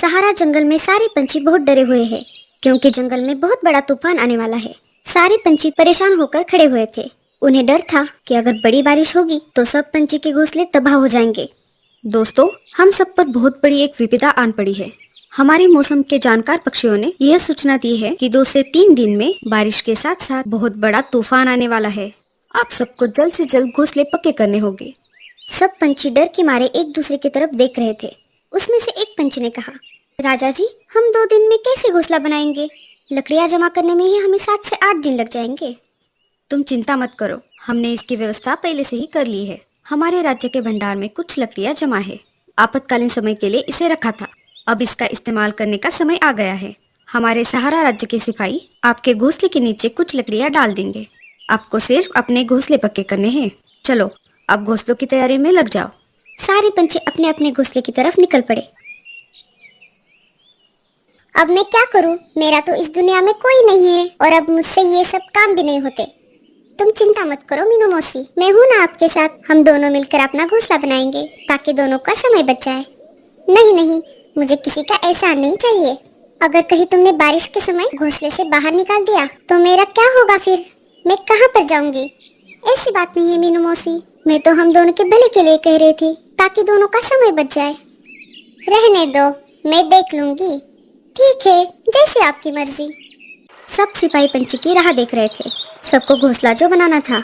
सहारा जंगल में सारे पंछी बहुत डरे हुए हैं क्योंकि जंगल में बहुत बड़ा तूफान आने वाला है। सारे पंछी परेशान होकर खड़े हुए थे। उन्हें डर था कि अगर बड़ी बारिश होगी तो सब पंछी के घोंसले तबाह हो जाएंगे। दोस्तों, हम सब पर बहुत बड़ी एक विपदा आन पड़ी है। हमारे मौसम के जानकार पक्षियों ने यह सूचना दी है कि 2 से 3 दिन में बारिश के साथ साथ बहुत बड़ा तूफान आने वाला है। आप सबको जल्द से जल्द घोंसले पक्के करने होंगे। सब पंछी डर के मारे एक दूसरे की तरफ देख रहे थे। उसमें से एक पंछी ने कहा, राजा जी, हम 2 दिन में कैसे घोंसला बनाएंगे? लकड़ियां जमा करने में ही हमें 7 से 8 दिन लग जाएंगे। तुम चिंता मत करो, हमने इसकी व्यवस्था पहले से ही कर ली है। हमारे राज्य के भंडार में कुछ लकड़ियां जमा है। आपातकालीन समय के लिए इसे रखा था। अब इसका इस्तेमाल करने का समय आ गया है। हमारे सहारा राज्य के सिपाही आपके घोंसले के नीचे कुछ लकड़ियां डाल देंगे। आपको सिर्फ अपने घोंसले पक्के करने हैं। चलो, अब घोंसलों की तैयारी में लग जाओ। सारे पंछी अपने अपने घोंसले की तरफ निकल पड़े। अब मैं क्या करूं? मेरा तो इस दुनिया में कोई नहीं है और अब मुझसे ये सब काम भी नहीं होते। तुम चिंता मत करो मीनू मौसी, मैं हूं ना आपके साथ। हम दोनों मिलकर अपना घोंसला बनाएंगे ताकि दोनों का समय बच जाए। नहीं नहीं, मुझे किसी का एहसान नहीं चाहिए। अगर कहीं तुमने बारिश के समय घोंसले से बाहर निकाल दिया तो मेरा क्या होगा फिर? मैं कहाँ पर जाऊंगी? ऐसी बात नहीं है मीनू मौसी, मैं तो हम दोनों के भले के लिए कह रही थी ताकि दोनों का समय बच जाए। रहने दो, मैं देख लूंगी। ठीक है, जैसे आपकी मर्जी। सब सिपाही पंछी की राह देख रहे थे। सबको घोंसला जो बनाना था।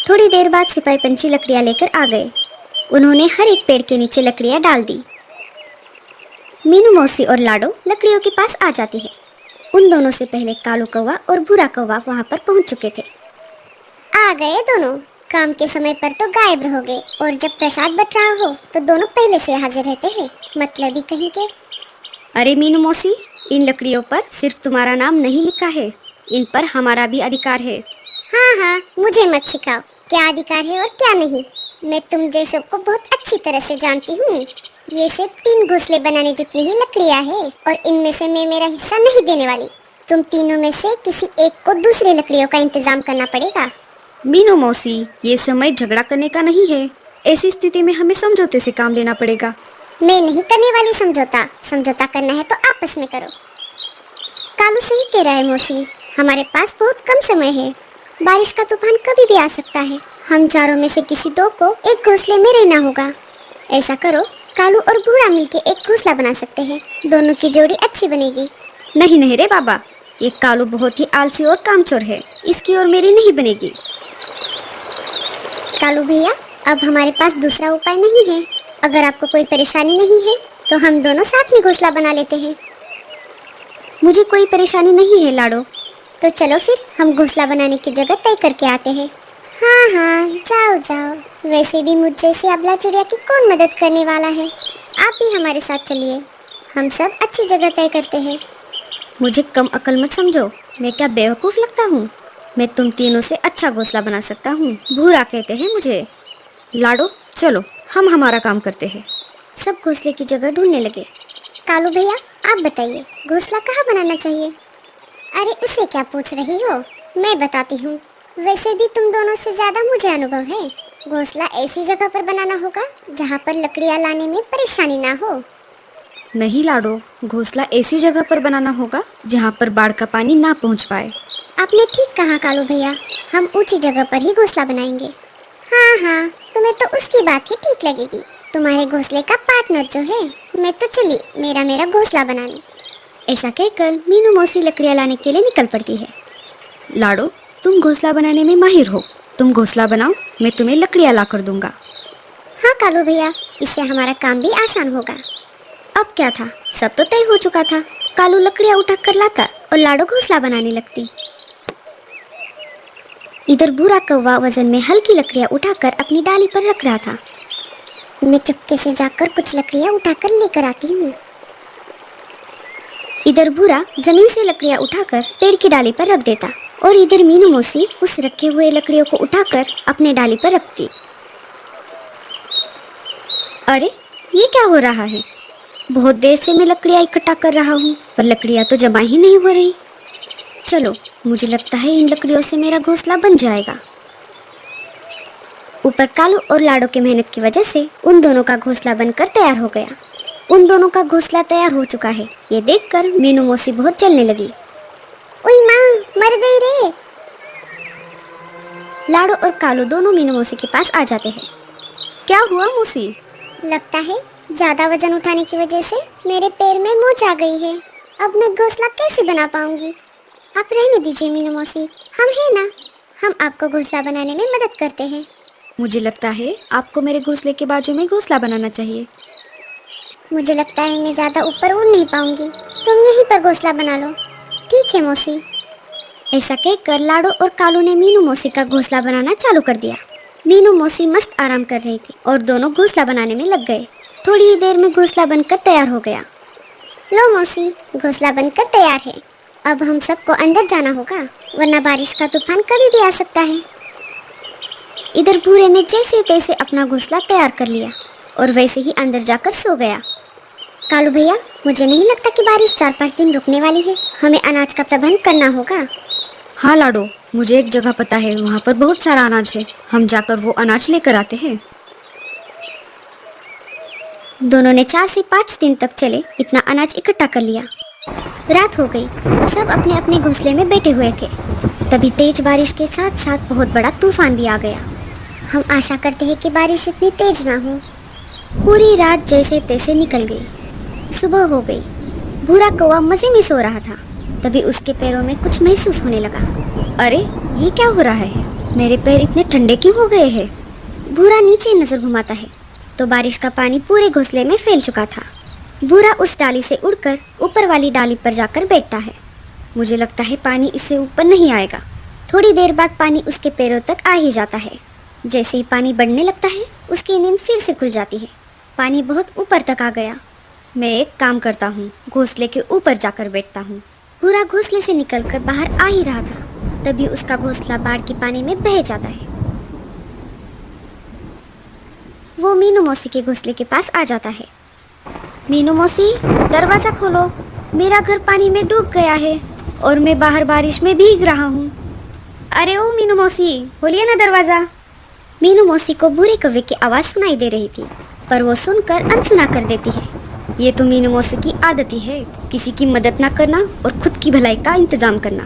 थोड़ी देर बाद सिपाही पंछी लकड़ियां लेकर आ गए। उन्होंने हर एक पेड़ के नीचे लकड़ियां डाल दी। मीनू मौसी और लाडो लकड़ियों के पास आ जाती है। उन दोनों से पहले कालू कौवा और भूरा कौवा वहां पर पहुंच चुके थे। आ गए दोनों। काम के समय पर तो गायब रहोगे और जब प्रसाद बट रहा हो तो दोनों पहले से हाजिर रहते हैं। मतलब ही कहीं के। अरे मीनू मौसी, इन लकड़ियों पर सिर्फ तुम्हारा नाम नहीं लिखा है, इन पर हमारा भी अधिकार है। हाँ हाँ, मुझे मत सिखाओ क्या अधिकार है और क्या नहीं। मैं तुम जैसों को बहुत अच्छी तरह से जानती हूँ। ये सिर्फ 3 घोंसले बनाने जितनी ही लकड़ियाँ है और इनमें से मैं मेरा हिस्सा नहीं देने वाली। तुम तीनों में से किसी एक को दूसरी लकड़ियों का इंतजाम करना पड़ेगा। मीनू मौसी, ये समय झगड़ा करने का नहीं है। ऐसी स्थिति में हमें समझौते से काम लेना पड़ेगा। मैं नहीं करने वाली समझौता। समझौता करना है तो आपस में करो। कालू सही कह रहा है मौसी, हमारे पास बहुत कम समय है। बारिश का तूफान कभी भी आ सकता है। हम चारों में से किसी 2 को एक घोंसले में रहना होगा। ऐसा करो, कालू और भूरा मिलके एक घोंसला बना सकते हैं। दोनों की जोड़ी अच्छी बनेगी। नहीं नहीं रे बाबा, ये कालू बहुत ही आलसी और कामचोर है। इसकी और मेरी नहीं बनेगी। कालू भैया, अब हमारे पास दूसरा उपाय नहीं है। अगर आपको कोई परेशानी नहीं है तो हम दोनों साथ में घोंसला बना लेते हैं। मुझे कोई परेशानी नहीं है लाडो। तो चलो फिर हम घोंसला बनाने की जगह तय करके आते हैं। हाँ हाँ, जाओ जाओ। वैसे भी मुझ जैसी अबला चिड़िया की कौन मदद करने वाला है। आप भी हमारे साथ चलिए, हम सब अच्छी जगह तय करते हैं। मुझे कम अकल मत समझो। मैं क्या बेवकूफ़ लगता हूँ? मैं तुम तीनों से अच्छा घोंसला बना सकता हूँ। भूरा कहते हैं मुझे। लाडो, चलो हम हमारा काम करते हैं। सब घोंसले की जगह ढूंढने लगे। कालू भैया, आप बताइए घोंसला कहाँ बनाना चाहिए? अरे उसे क्या पूछ रही हो, मैं बताती हूँ। वैसे भी तुम दोनों से ज्यादा मुझे अनुभव है। घोंसला ऐसी जगह पर बनाना होगा जहाँ पर लकड़ियाँ लाने में परेशानी ना हो। नहीं लाडो, घोंसला ऐसी जगह पर बनाना होगा जहाँ पर बाढ़ का पानी ना पहुँच पाए। आपने ठीक कहा कालू भैया, हम ऊंची जगह पर ही घोंसला बनाएंगे। हाँ हाँ, तुम्हें तो उसकी बात ही ठीक लगेगी। तुम्हारे घोंसले का पार्टनर जो है, मैं तो चली मेरा घोंसला बनाने। ऐसा कहकर मीनू मौसी लकड़ियाँ लाने के लिए निकल पड़ती है। लाडो, तुम घोंसला बनाने में माहिर हो। तुम घोंसला बनाओ, मैं तुम्हें लकड़ियाँ ला कर दूंगा। हाँ कालू भैया, इससे हमारा काम भी आसान होगा। अब क्या था, सब तो तय हो चुका था। कालू लकड़ियाँ उठा कर लाता और लाडो घोंसला बनाने लगती। इधर भूरा कौवा वजन में हल्की लकड़ियाँ उठाकर अपनी डाली पर रख रहा था। मैं चुपके से जाकर कुछ लकड़ियाँ उठाकर लेकर आती हूँ। इधर भूरा जमीन से लकड़ियाँ उठाकर पेड़ की डाली पर रख देता और इधर मीनू मौसी उस रखे हुए लकड़ियों को उठाकर अपने डाली पर रखती। अरे, ये क्या हो रहा है? बहुत देर से मैं लकड़ियाँ इकट्ठा कर रहा हूँ पर लकड़ियाँ तो जमा ही नहीं हो रही। चलो, मुझे लगता है इन लकड़ियों से मेरा घोंसला बन जाएगा। ऊपर कालू और लाडो की मेहनत की वजह से उन दोनों का घोंसला बनकर तैयार हो गया। उन दोनों का घोंसला तैयार हो चुका है। ये देखकर मीनू मौसी बहुत जलने लगी। ओई माँ, मर गई रे। लाडो और कालू दोनों मीनू मौसी के पास आ जाते हैं। क्या हुआ मौसी? लगता है ज्यादा वजन उठाने की वजह से मेरे पैर में मोच आ गई है। अब मैं घोंसला कैसे बना पाऊंगी? आप रहने दीजिए मीनू मौसी, हम हैं ना, हम आपको घोंसला बनाने में मदद करते हैं। मुझे लगता है आपको मेरे घोंसले के बाजू में घोंसला बनाना चाहिए। मुझे लगता है मैं ज्यादा ऊपर उड़ नहीं पाऊंगी, तुम यहीं पर घोंसला बना लो। ठीक है मौसी। ऐसा कहकर लाडो और कालू ने मीनू मौसी का घोंसला बनाना चालू कर दिया। मीनू मौसी मस्त आराम कर रही थी और दोनों घोंसला बनाने में लग गए। थोड़ी ही देर में घोंसला बनकर तैयार हो गया। लो मौसी, घोंसला बनकर तैयार है। अब हम सबको अंदर जाना होगा, वरना बारिश का तूफान कभी भी आ सकता है। इधर भूरे ने जैसे तैसे अपना घोंसला तैयार कर लिया और वैसे ही अंदर जाकर सो गया। कालू भैया, मुझे नहीं लगता कि बारिश 4-5 दिन रुकने वाली है। हमें अनाज का प्रबंध करना होगा। हाँ लाडो, मुझे एक जगह पता है, वहाँ पर बहुत सारा अनाज है। हम जाकर वो अनाज लेकर आते हैं। दोनों ने 4 से 5 दिन तक चले इतना अनाज इकट्ठा कर लिया। रात हो गई, सब अपने अपने घोंसले में बैठे हुए थे। तभी तेज बारिश के साथ साथ बहुत बड़ा तूफान भी आ गया। हम आशा करते हैं कि बारिश इतनी तेज ना हो। पूरी रात जैसे तैसे निकल गई। सुबह हो गई। भूरा कौवा मजे में सो रहा था। तभी उसके पैरों में कुछ महसूस होने लगा। अरे, ये क्या हो रहा है? मेरे पैर इतने ठंडे क्यों हो गए हैं? भूरा नीचे नजर घुमाता है तो बारिश का पानी पूरे घोंसले में फैल चुका था। भूरा उस डाली से उड़कर ऊपर वाली डाली पर जाकर बैठता है। मुझे लगता है पानी इससे ऊपर नहीं आएगा। थोड़ी देर बाद पानी उसके पैरों तक आ ही जाता है। जैसे ही पानी बढ़ने लगता है, उसकी नींद फिर से खुल जाती है। पानी बहुत ऊपर तक आ गया। मैं एक काम करता हूँ, घोंसले के ऊपर जाकर बैठता हूँ। भूरा घोंसले से निकलकर बाहर आ ही रहा था, तभी उसका घोंसला बाढ़ के पानी में बह जाता है। वो मीनू मौसी के घोंसले के पास आ जाता है। मीनू मौसी, दरवाज़ा खोलो, मेरा घर पानी में डूब गया है और मैं बाहर बारिश में भीग रहा हूँ। अरे ओ मीनू मौसी, खोलिए ना दरवाज़ा। मीनू मौसी को भूरे कौवे की आवाज़ सुनाई दे रही थी, पर वो सुनकर अनसुना कर देती है। ये तो मीनू मौसी की आदत ही है, किसी की मदद ना करना और खुद की भलाई का इंतजाम करना।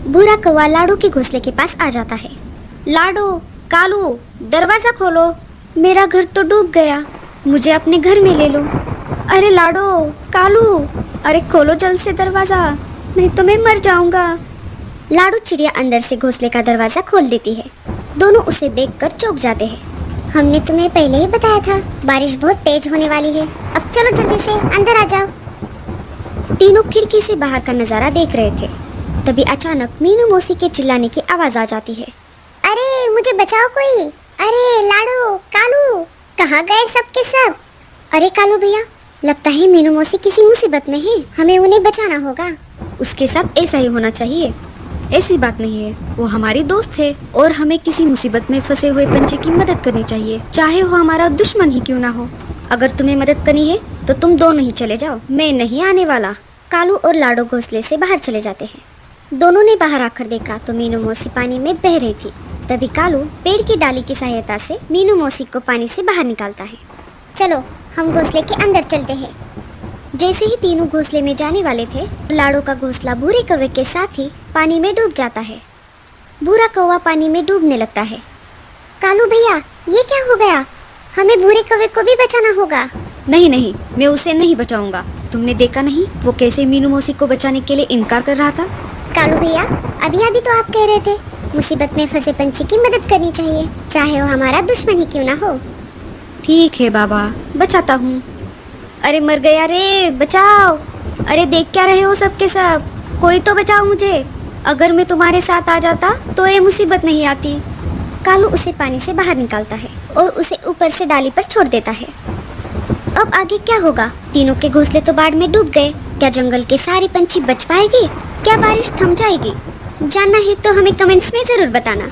भूरा कौवा लाडो के घोंसले के पास आ जाता है। लाडो, कालू, दरवाज़ा खोलो, मेरा घर तो डूब गया, मुझे अपने घर में ले लो। अरे लाडो, कालू, अरे खोलो जल्द से दरवाज़ा, नहीं तो मैं मर जाऊंगा। लाडो चिड़िया अंदर से घोंसले का दरवाज़ा खोल देती है। दोनों उसे देखकर चौंक जाते हैं। हमने तुम्हें पहले ही बताया था, बारिश बहुत तेज होने वाली है। अब चलो जल्दी से अंदर आ जाओ। तीनों खिड़की से बाहर का नज़ारा देख रहे थे। तभी अचानक मीनू मौसी के चिल्लाने की आवाज़ आ जाती है। अरे मुझे बचाओ कोई! अरे लाडो, कालू, कहाँ गए सब के सब? अरे कालू भैया, लगता है मीनू मौसी किसी मुसीबत में है, हमें उन्हें बचाना होगा। उसके साथ ऐसा ही होना चाहिए। ऐसी बात नहीं है, वो हमारी दोस्त है और हमें किसी मुसीबत में फंसे हुए पंछी की मदद करनी चाहिए, चाहे वो हमारा दुश्मन ही क्यों ना हो। अगर तुम्हें मदद करनी है तो तुम दोनों ही चले जाओ, मैं नहीं आने वाला। कालू और लाडो घोंसले से बाहर चले जाते हैं। दोनों ने बाहर आकर देखा तो मीनू मौसी पानी में बह रही थी। तभी कालू पेड़ की डाली की सहायता से मीनू मौसी को पानी से बाहर निकालता है। चलो हम घोंसले के अंदर चलते हैं। जैसे ही तीनों घोंसले में जाने वाले थे, लाडो का घोंसला भूरे कौवे के साथ ही पानी में डूब जाता है। भूरा कौवा पानी में डूबने लगता है। कालू भैया, ये क्या हो गया? हमें भूरे कौवे को भी बचाना होगा। नहीं नहीं, मैं उसे नहीं बचाऊंगा। तुमने देखा नहीं वो कैसे मीनू मौसी को बचाने के लिए इनकार कर रहा था? कालू भैया, अभी अभी तो आप कह रहे थे मुसीबत में फंसे पंछी की मदद करनी चाहिए, चाहे वो हमारा दुश्मन ही क्यों ना हो। ठीक है बाबा, बचाता हूँ। अरे मर गया रे, बचाओ। अरे देख क्या रहे हो सब के सब, कोई तो बचाओ मुझे। अगर मैं तुम्हारे साथ आ जाता तो ये मुसीबत नहीं आती। कालू उसे पानी से बाहर निकालता है और उसे ऊपर से डाली पर छोड़ देता है। अब आगे क्या होगा? तीनों के घोंसले तो बाढ़ में डूब गए। क्या जंगल के सारे पंछी बच पाएंगे? क्या बारिश थम जाएगी? जानना है तो हमें कमेंट्स में जरूर बताना।